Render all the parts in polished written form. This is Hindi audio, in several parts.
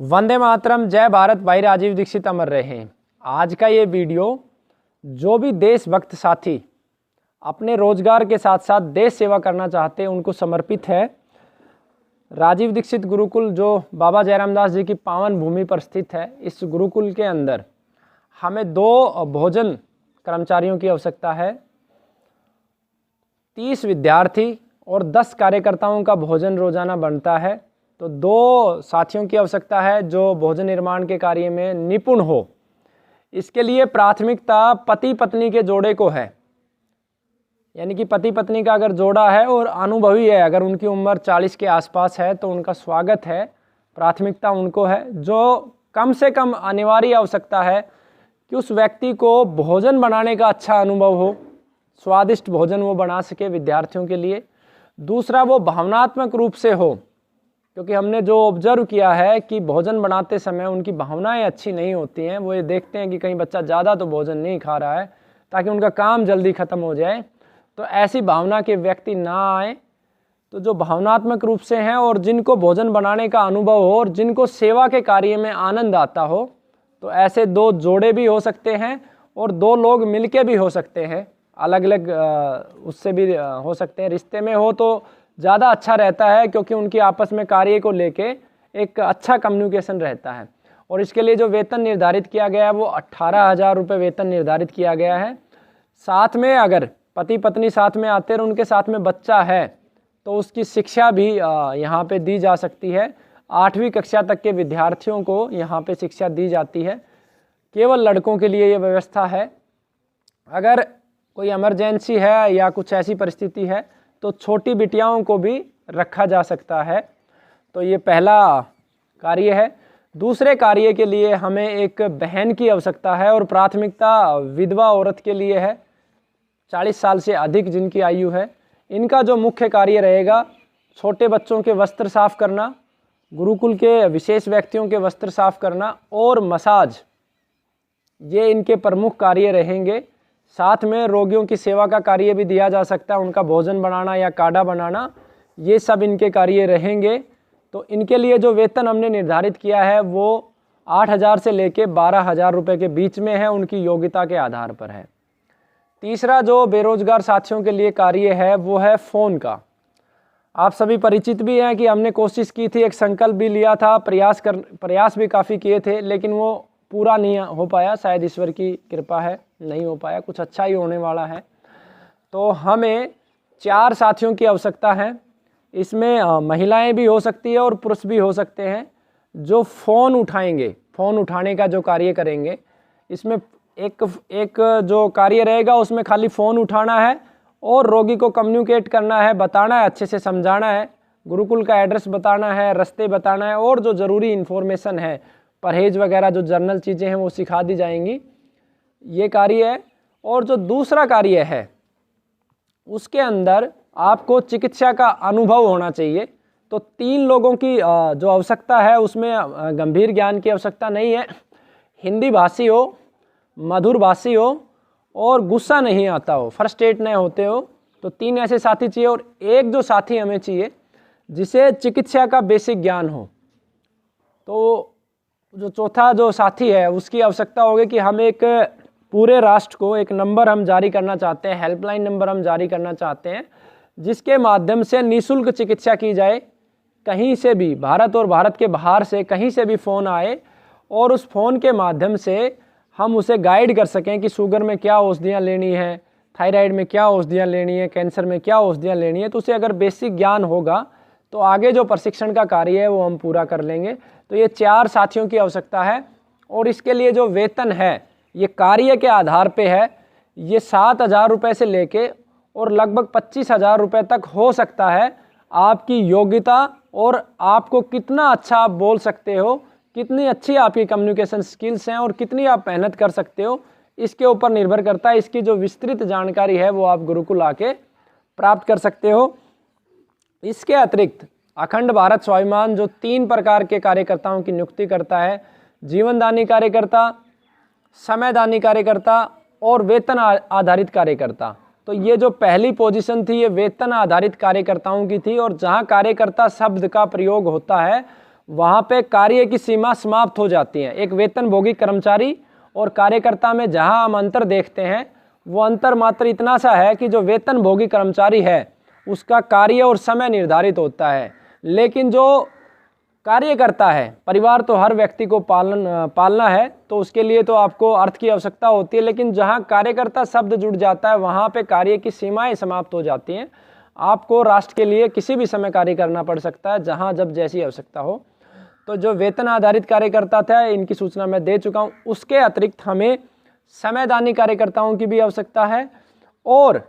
वंदे मातरम, जय भारत। भाई राजीव दीक्षित अमर रहे। आज का ये वीडियो जो भी देशभक्त साथी अपने रोजगार के साथ साथ देश सेवा करना चाहते हैं उनको समर्पित है। राजीव दीक्षित गुरुकुल जो बाबा जयराम दास जी की पावन भूमि पर स्थित है, इस गुरुकुल के अंदर हमें 2 भोजन कर्मचारियों की आवश्यकता है। 30 विद्यार्थी और 10 कार्यकर्ताओं का भोजन रोजाना बनता है। तो 2 साथियों की आवश्यकता है जो भोजन निर्माण के कार्य में निपुण हो। इसके लिए प्राथमिकता पति पत्नी के जोड़े को है, यानी कि पति पत्नी का अगर जोड़ा है और अनुभवी है, अगर उनकी उम्र 40 के आसपास है तो उनका स्वागत है। प्राथमिकता उनको है। जो कम से कम अनिवार्य आवश्यकता है कि उस व्यक्ति को भोजन बनाने का अच्छा अनुभव हो, स्वादिष्ट भोजन वो बना सके विद्यार्थियों के लिए। दूसरा, वो भावनात्मक रूप से हो, क्योंकि हमने जो ऑब्जर्व किया है कि भोजन बनाते समय उनकी भावनाएं अच्छी नहीं होती हैं। वो ये देखते हैं कि कहीं बच्चा ज़्यादा तो भोजन नहीं खा रहा है ताकि उनका काम जल्दी ख़त्म हो जाए। तो ऐसी भावना के व्यक्ति ना आए। तो जो भावनात्मक रूप से हैं और जिनको भोजन बनाने का अनुभव हो और जिनको सेवा के कार्य में आनंद आता हो, तो ऐसे 2 जोड़े भी हो सकते हैं और 2 लोग मिलके भी हो सकते हैं। अलग अलग उससे भी हो सकते हैं। रिश्ते में हो तो ज़्यादा अच्छा रहता है, क्योंकि उनकी आपस में कार्य को लेके एक अच्छा कम्युनिकेशन रहता है। और इसके लिए जो वेतन निर्धारित किया गया है वो 18,000 रुपये वेतन निर्धारित किया गया है। साथ में अगर पति पत्नी साथ में आते हैं और उनके साथ में बच्चा है तो उसकी शिक्षा भी यहाँ पे दी जा सकती है। 8वीं कक्षा तक के विद्यार्थियों को यहाँ पे शिक्षा दी जाती है। केवल लड़कों के लिए ये व्यवस्था है। अगर कोई इमरजेंसी है या कुछ ऐसी परिस्थिति है तो छोटी बिटियाओं को भी रखा जा सकता है। तो ये पहला कार्य है। दूसरे कार्य के लिए हमें एक बहन की आवश्यकता है और प्राथमिकता विधवा औरत के लिए है, 40 साल से अधिक जिनकी आयु है। इनका जो मुख्य कार्य रहेगा, छोटे बच्चों के वस्त्र साफ करना, गुरुकुल के विशेष व्यक्तियों के वस्त्र साफ करना और मसाज, ये इनके प्रमुख कार्य रहेंगे। साथ में रोगियों की सेवा का कार्य भी दिया जा सकता है, उनका भोजन बनाना या काढ़ा बनाना, ये सब इनके कार्य रहेंगे। तो इनके लिए जो वेतन हमने निर्धारित किया है वो 8,000 से लेके 12,000 रुपये के बीच में है, उनकी योग्यता के आधार पर है। तीसरा जो बेरोजगार साथियों के लिए कार्य है वो है फ़ोन का। आप सभी परिचित भी हैं कि हमने कोशिश की थी, एक संकल्प भी लिया था, प्रयास भी काफ़ी किए थे, लेकिन वो पूरा नहीं हो पाया। शायद ईश्वर की कृपा है, नहीं हो पाया। कुछ अच्छा ही होने वाला है। तो हमें 4 साथियों की आवश्यकता है। इसमें महिलाएं भी हो सकती है और पुरुष भी हो सकते हैं जो फ़ोन उठाएंगे, फ़ोन उठाने का जो कार्य करेंगे। इसमें एक जो कार्य रहेगा उसमें खाली फ़ोन उठाना है और रोगी को कम्युनिकेट करना है, बताना है, अच्छे से समझाना है, गुरुकुल का एड्रेस बताना है, रास्ते बताना है और जो ज़रूरी इन्फॉर्मेशन है, परहेज वगैरह जो जर्नल चीज़ें हैं वो सिखा दी जाएंगी। ये कार्य है। और जो दूसरा कार्य है उसके अंदर आपको चिकित्सा का अनुभव होना चाहिए। तो 3 लोगों की जो आवश्यकता है उसमें गंभीर ज्ञान की आवश्यकता नहीं है। हिंदी भाषी हो, मधुर भाषी हो और गुस्सा नहीं आता हो, फर्स्ट एड नहीं होते हो। तो 3 ऐसे साथी चाहिए और एक जो साथी हमें चाहिए जिसे चिकित्सा का बेसिक ज्ञान हो। तो जो चौथा जो साथी है उसकी आवश्यकता होगी कि हम एक पूरे राष्ट्र को एक नंबर हम जारी करना चाहते हैं, हेल्पलाइन नंबर हम जारी करना चाहते हैं, जिसके माध्यम से निःशुल्क चिकित्सा की जाए। कहीं से भी, भारत और भारत के बाहर से कहीं से भी फ़ोन आए और उस फ़ोन के माध्यम से हम उसे गाइड कर सकें कि शुगर में क्या औषधियाँ लेनी है, थायराइड में क्या औषधियाँ लेनी है, कैंसर में क्या औषधियाँ लेनी है। तो उसे अगर बेसिक ज्ञान होगा तो आगे जो प्रशिक्षण का कार्य है वो हम पूरा कर लेंगे। तो ये 4 साथियों की आवश्यकता है। और इसके लिए जो वेतन है ये कार्य के आधार पे है। ये 7,000 रुपये से लेके और लगभग 25,000 रुपये तक हो सकता है। आपकी योग्यता और आपको कितना अच्छा आप बोल सकते हो, कितनी अच्छी आपकी कम्युनिकेशन स्किल्स हैं और कितनी आप मेहनत कर सकते हो, इसके ऊपर निर्भर करता है। इसकी जो विस्तृत जानकारी है वो आप गुरुकुल आके प्राप्त कर सकते हो। इसके अतिरिक्त अखंड भारत स्वाभिमान जो 3 प्रकार के कार्यकर्ताओं की नियुक्ति करता है, जीवनदानी कार्यकर्ता, समयदानी कार्यकर्ता और वेतन आधारित कार्यकर्ता। तो ये जो पहली पोजीशन थी ये वेतन आधारित कार्यकर्ताओं की थी। और जहाँ कार्यकर्ता शब्द का प्रयोग होता है वहाँ पे कार्य की सीमा समाप्त हो जाती है। एक वेतनभोगी कर्मचारी और कार्यकर्ता में जहाँ हम अंतर देखते हैं, वो अंतर मात्र इतना सा है कि जो वेतनभोगी कर्मचारी है उसका कार्य और समय निर्धारित होता है, लेकिन जो कार्य करता है, परिवार तो हर व्यक्ति को पालना है, तो उसके लिए तो आपको अर्थ की आवश्यकता होती है, लेकिन जहाँ कार्यकर्ता शब्द जुड़ जाता है वहाँ पे कार्य की सीमाएं समाप्त हो जाती हैं। आपको राष्ट्र के लिए किसी भी समय कार्य करना पड़ सकता है, जहाँ जब जैसी आवश्यकता हो। तो जो वेतन आधारित कार्यकर्ता था, इनकी सूचना मैं दे चुका हूँ। उसके अतिरिक्त हमें समयदानी कार्यकर्ताओं की भी आवश्यकता है और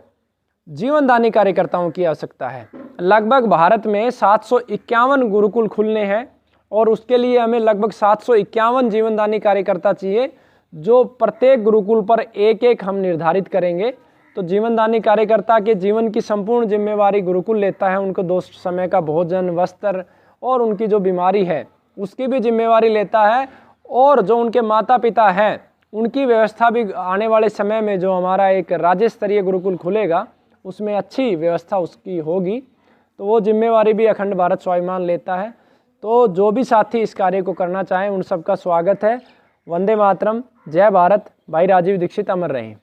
जीवनदानी कार्यकर्ताओं की आवश्यकता है। लगभग भारत में 751 गुरुकुल खुलने हैं और उसके लिए हमें लगभग 751 जीवनदानी कार्यकर्ता चाहिए, जो प्रत्येक गुरुकुल पर एक एक हम निर्धारित करेंगे। तो जीवनदानी कार्यकर्ता के जीवन की संपूर्ण जिम्मेवारी गुरुकुल लेता है। उनको 2 समय का भोजन, वस्त्र और उनकी जो बीमारी है उसकी भी जिम्मेवारी लेता है। और जो उनके माता पिता हैं उनकी व्यवस्था भी आने वाले समय में, जो हमारा एक राज्य स्तरीय गुरुकुल खुलेगा उसमें अच्छी व्यवस्था उसकी होगी, तो वो जिम्मेवारी भी अखंड भारत स्वाभिमान लेता है। तो जो भी साथी इस कार्य को करना चाहें उन सबका स्वागत है। वंदे मातरम, जय भारत। भाई राजीव दीक्षित अमर रहें।